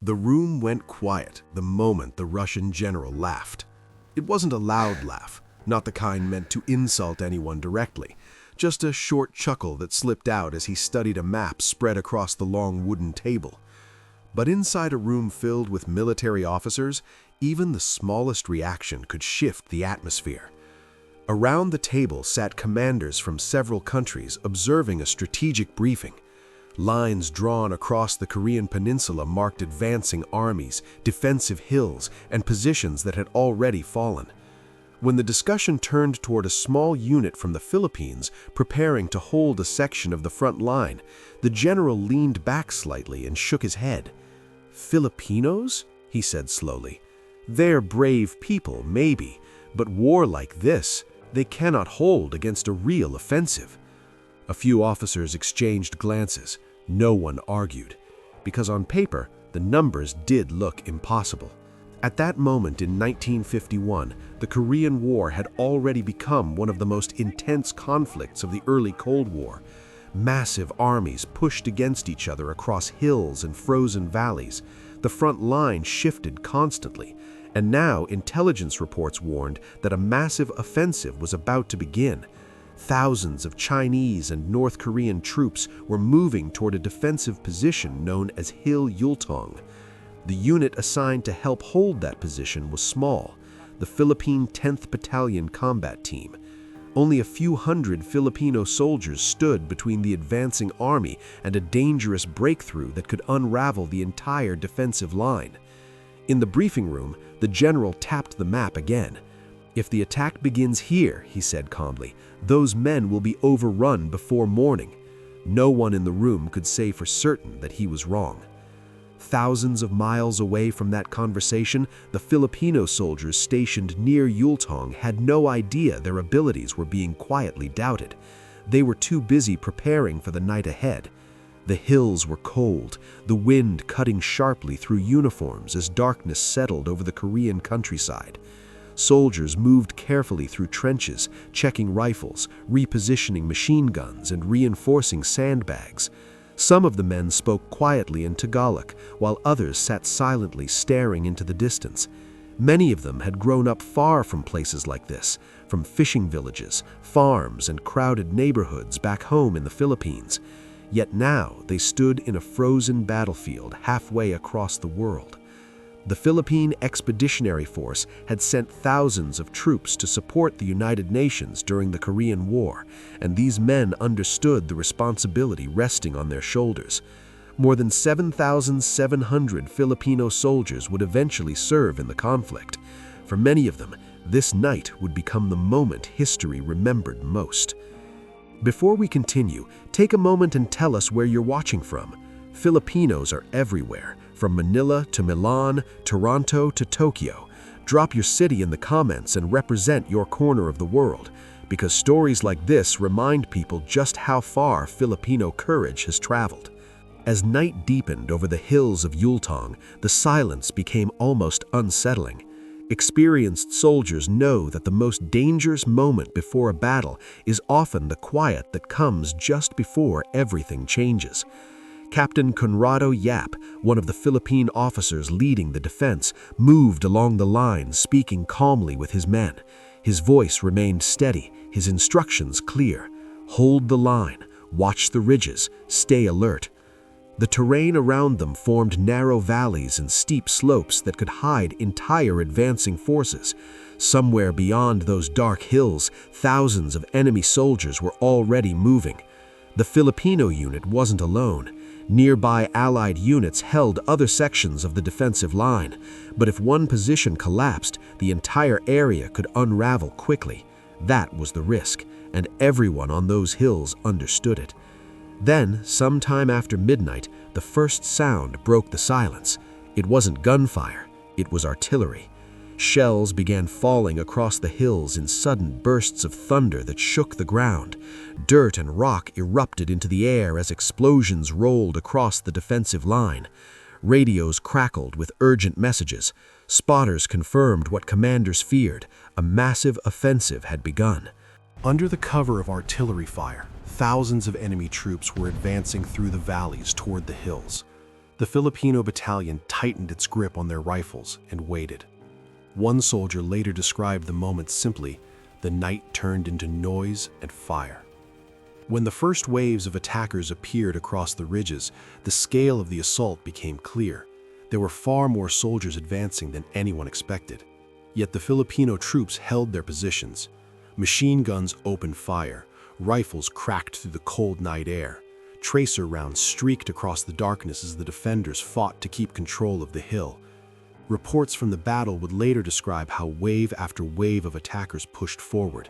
The room went quiet the moment the Russian general laughed. It wasn't a loud laugh, not the kind meant to insult anyone directly, just a short chuckle that slipped out as he studied a map spread across the long wooden table. But inside a room filled with military officers, even the smallest reaction could shift the atmosphere. Around the table sat commanders from several countries observing a strategic briefing. Lines drawn across the Korean peninsula marked advancing armies, defensive hills, and positions that had already fallen. When the discussion turned toward a small unit from the Philippines preparing to hold a section of the front line, the general leaned back slightly and shook his head. "Filipinos?" he said slowly. "They're brave people, maybe, but war like this, they cannot hold against a real offensive." A few officers exchanged glances. No one argued, because on paper, the numbers did look impossible. At that moment in 1951, the Korean War had already become one of the most intense conflicts of the early Cold War. Massive armies pushed against each other across hills and frozen valleys. The front line shifted constantly, and now intelligence reports warned that a massive offensive was about to begin. Thousands of Chinese and North Korean troops were moving toward a defensive position known as Hill Yultong. The unit assigned to help hold that position was small, the Philippine 10th Battalion Combat Team. Only a few hundred Filipino soldiers stood between the advancing army and a dangerous breakthrough that could unravel the entire defensive line. In the briefing room, the general tapped the map again. "If the attack begins here," he said calmly, "those men will be overrun before morning." No one in the room could say for certain that he was wrong. Thousands of miles away from that conversation, the Filipino soldiers stationed near Yultong had no idea their abilities were being quietly doubted. They were too busy preparing for the night ahead. The hills were cold, the wind cutting sharply through uniforms as darkness settled over the Korean countryside. Soldiers moved carefully through trenches, checking rifles, repositioning machine guns, and reinforcing sandbags. Some of the men spoke quietly in Tagalog, while others sat silently staring into the distance. Many of them had grown up far from places like this, from fishing villages, farms, and crowded neighborhoods back home in the Philippines. Yet now they stood in a frozen battlefield halfway across the world. The Philippine Expeditionary Force had sent thousands of troops to support the United Nations during the Korean War, and these men understood the responsibility resting on their shoulders. More than 7,700 Filipino soldiers would eventually serve in the conflict. For many of them, this night would become the moment history remembered most. Before we continue, take a moment and tell us where you're watching from. Filipinos are everywhere, from Manila to Milan, Toronto to Tokyo. Drop your city in the comments and represent your corner of the world, because stories like this remind people just how far Filipino courage has traveled. As night deepened over the hills of Yultong, the silence became almost unsettling. Experienced soldiers know that the most dangerous moment before a battle is often the quiet that comes just before everything changes. Captain Conrado Yap, one of the Philippine officers leading the defense, moved along the line, speaking calmly with his men. His voice remained steady, his instructions clear. Hold the line, watch the ridges, stay alert. The terrain around them formed narrow valleys and steep slopes that could hide entire advancing forces. Somewhere beyond those dark hills, thousands of enemy soldiers were already moving. The Filipino unit wasn't alone. Nearby Allied units held other sections of the defensive line, but if one position collapsed, the entire area could unravel quickly. That was the risk, and everyone on those hills understood it. Then, sometime after midnight, the first sound broke the silence. It wasn't gunfire, it was artillery. Shells began falling across the hills in sudden bursts of thunder that shook the ground. Dirt and rock erupted into the air as explosions rolled across the defensive line. Radios crackled with urgent messages. Spotters confirmed what commanders feared: a massive offensive had begun. Under the cover of artillery fire, thousands of enemy troops were advancing through the valleys toward the hills. The Filipino battalion tightened its grip on their rifles and waited. One soldier later described the moment simply: the night turned into noise and fire. When the first waves of attackers appeared across the ridges, the scale of the assault became clear. There were far more soldiers advancing than anyone expected. Yet the Filipino troops held their positions. Machine guns opened fire, rifles cracked through the cold night air. Tracer rounds streaked across the darkness as the defenders fought to keep control of the hill. Reports from the battle would later describe how wave after wave of attackers pushed forward.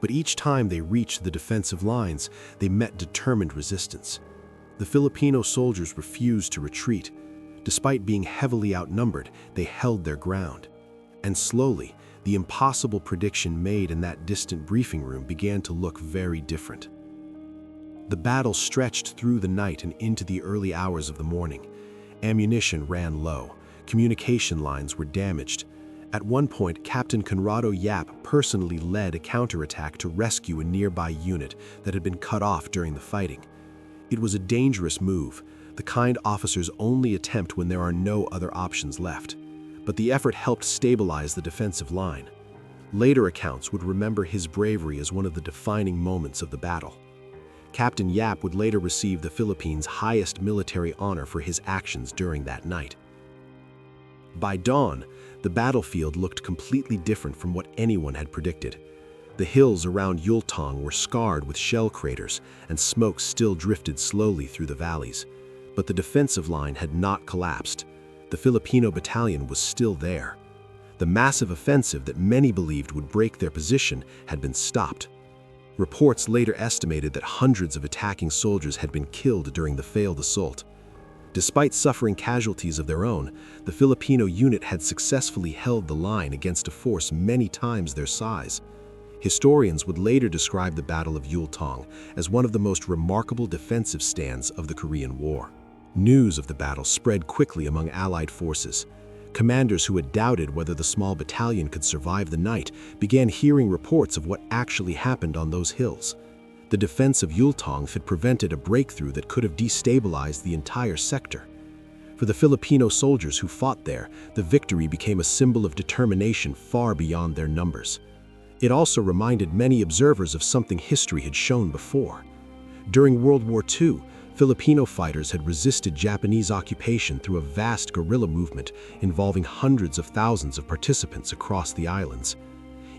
But each time they reached the defensive lines, they met determined resistance. The Filipino soldiers refused to retreat. Despite being heavily outnumbered, they held their ground. And slowly, the impossible prediction made in that distant briefing room began to look very different. The battle stretched through the night and into the early hours of the morning. Ammunition ran low. Communication lines were damaged. At one point, Captain Conrado Yap personally led a counterattack to rescue a nearby unit that had been cut off during the fighting. It was a dangerous move, the kind officers only attempt when there are no other options left. But the effort helped stabilize the defensive line. Later accounts would remember his bravery as one of the defining moments of the battle. Captain Yap would later receive the Philippines' highest military honor for his actions during that night. By dawn, the battlefield looked completely different from what anyone had predicted. The hills around Yultong were scarred with shell craters, and smoke still drifted slowly through the valleys. But the defensive line had not collapsed. The Filipino battalion was still there. The massive offensive that many believed would break their position had been stopped. Reports later estimated that hundreds of attacking soldiers had been killed during the failed assault. Despite suffering casualties of their own, the Filipino unit had successfully held the line against a force many times their size. Historians would later describe the Battle of Yultong as one of the most remarkable defensive stands of the Korean War. News of the battle spread quickly among Allied forces. Commanders who had doubted whether the small battalion could survive the night began hearing reports of what actually happened on those hills. The defense of Yultong had prevented a breakthrough that could have destabilized the entire sector. For the Filipino soldiers who fought there, the victory became a symbol of determination far beyond their numbers. It also reminded many observers of something history had shown before. During World War II, Filipino fighters had resisted Japanese occupation through a vast guerrilla movement involving hundreds of thousands of participants across the islands.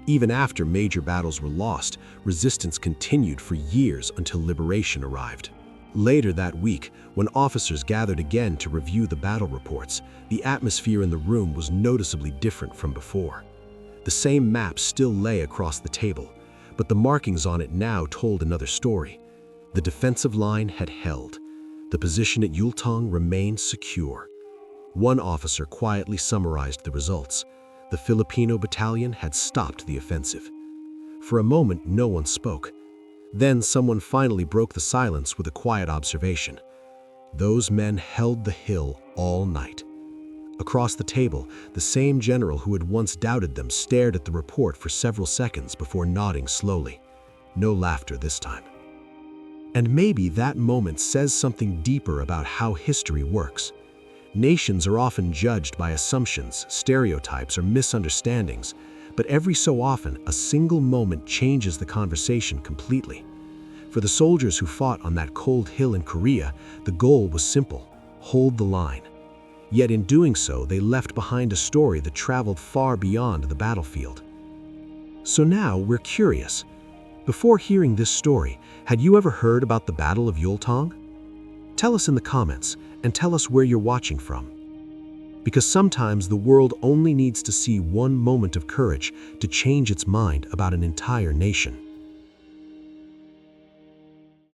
Even after major battles were lost, resistance continued for years until liberation arrived. Later that week, when officers gathered again to review the battle reports, the atmosphere in the room was noticeably different from before. The same map still lay across the table, but the markings on it now told another story. The defensive line had held. The position at Yultong remained secure. One officer quietly summarized the results. The Filipino battalion had stopped the offensive. For a moment, no one spoke. Then someone finally broke the silence with a quiet observation. Those men held the hill all night. Across the table, the same general who had once doubted them stared at the report for several seconds before nodding slowly. No laughter this time. And maybe that moment says something deeper about how history works. Nations are often judged by assumptions, stereotypes, or misunderstandings, but every so often, a single moment changes the conversation completely. For the soldiers who fought on that cold hill in Korea, the goal was simple: hold the line. Yet in doing so, they left behind a story that traveled far beyond the battlefield. So now we're curious. Before hearing this story, had you ever heard about the Battle of Yultong? Tell us in the comments, and tell us where you're watching from. Because sometimes the world only needs to see one moment of courage to change its mind about an entire nation.